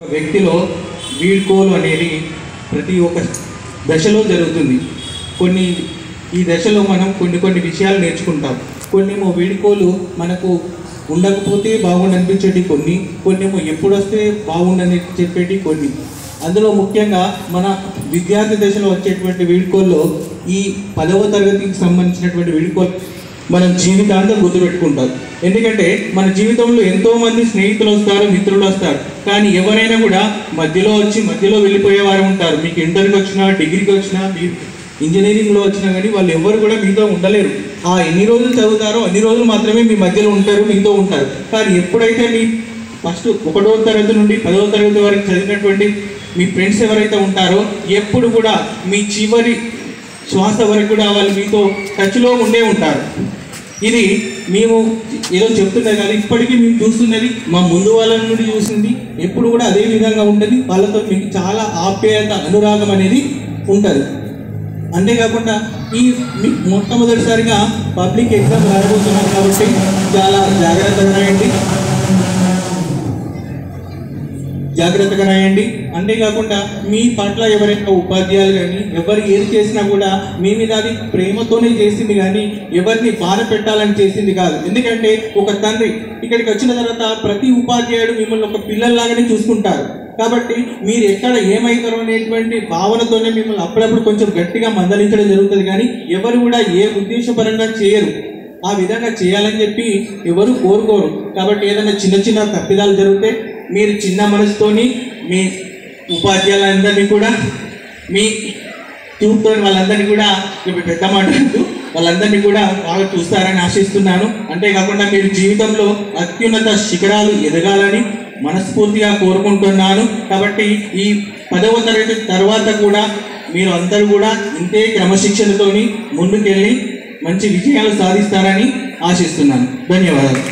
వ్యక్తిలో వీడ్కోలు అనేది ప్రతి ఒక్క దశలో జరుగుతుంది. ఈ దశలో మనం కొన్ని విషయాలు నేర్చుకుంటాం. కొన్నేమో వీడ్కోలు మనకు ఉండకపోతే బాగుండనిపించేటి, కొన్నేమో ఎప్పుడు వస్తే బాగుండని చెప్పేటి కొన్ని. అందులో ముఖ్యంగా మన విద్యార్థి దశలో వచ్చేటువంటి వీడ్కోల్లో ఈ 10వ తరగతికి సంబంధించినటువంటి వీడ్కోలు మనం జీవితాంతం గుర్తుపెట్టుకుంటాం. ఎందుకంటే మన జీవితంలో ఎంతోమంది స్నేహితులు వస్తారు, మిత్రులు వస్తారు. కానీ ఎవరైనా కూడా మధ్యలో వెళ్ళిపోయేవారు ఉంటారు. మీకు ఇంటర్కి వచ్చినా, డిగ్రీకి వచ్చినా, ఇంజనీరింగ్లో వచ్చినా కానీ వాళ్ళు ఎవరు కూడా మీతో ఉండలేరు. ఎన్ని రోజులు చదువుతారో అన్ని రోజులు మాత్రమే మీ మధ్యలో ఉంటారు, మీతో ఉంటారు. కానీ ఎప్పుడైతే మీ ఫస్ట్ 1వ తరగతి నుండి 10వ తరగతి వరకు చదివినటువంటి మీ ఫ్రెండ్స్ ఎవరైతే ఉంటారో ఎప్పుడు కూడా మీ చివరి శ్వాస వరకు కూడా వాళ్ళు మీతో టచ్లో ఉండే ఉంటారు. ఇది మేము ఏదో చెప్తున్నది కానీ ఇప్పటికీ మేము చూస్తున్నది, మా ముందు వాళ్ళ నుండి చూసింది ఎప్పుడు కూడా అదే విధంగా ఉంటుంది. వాళ్ళతో మీకు చాలా ఆప్యాయత, అనురాగం అనేది ఉంటుంది. అంతేకాకుండా మొట్టమొదటిసారిగా పబ్లిక్ ఎగ్జామ్ రాబోతున్నారు కాబట్టి చాలా జాగ్రత్తగా రాయండి. అంతేకాకుండా మీ పట్ల ఎవరైనా ఉపాధ్యాయులు కానీ ఎవరు ఏది చేసినా కూడా మీ మీద అది ప్రేమతోనే చేసింది కానీ ఎవరిని బాధ పెట్టాలని చేసింది కాదు. ఎందుకంటే ఒక తండ్రి ఇక్కడికి వచ్చిన తర్వాత ప్రతి ఉపాధ్యాయుడు మిమ్మల్ని ఒక పిల్లల్లాగానే చూసుకుంటారు. కాబట్టి మీరు ఎక్కడ ఏమవుతారో అనేటువంటి భావనతోనే మిమ్మల్ని అప్పుడప్పుడు కొంచెం గట్టిగా మందలించడం జరుగుతుంది. కానీ ఎవరు కూడా ఏ ఉద్దేశపరంగా చేయరు. ఆ విధంగా చేయాలని చెప్పి ఎవరు కోరుకోరు. కాబట్టి ఏదైనా చిన్న తప్పిదాలు జరిగితే మీరు చిన్న మనసుతోని మీ ఉపాధ్యాయులందరినీ కూడా, మీ చూపుతో వాళ్ళందరినీ కూడా, పెద్ద మాట్లాడుతూ వాళ్ళందరినీ కూడా బాగా చూస్తారని ఆశిస్తున్నాను. అంతేకాకుండా మీరు జీవితంలో అత్యున్నత శిఖరాలు ఎదగాలని మనస్ఫూర్తిగా కోరుకుంటున్నాను. కాబట్టి ఈ 10వ తరగతి తర్వాత కూడా మీరు అందరూ కూడా ఇంతే క్రమశిక్షణతోని ముందుకెళ్ళి మంచి విజయాలు సాధిస్తారని ఆశిస్తున్నాను. ధన్యవాదాలు.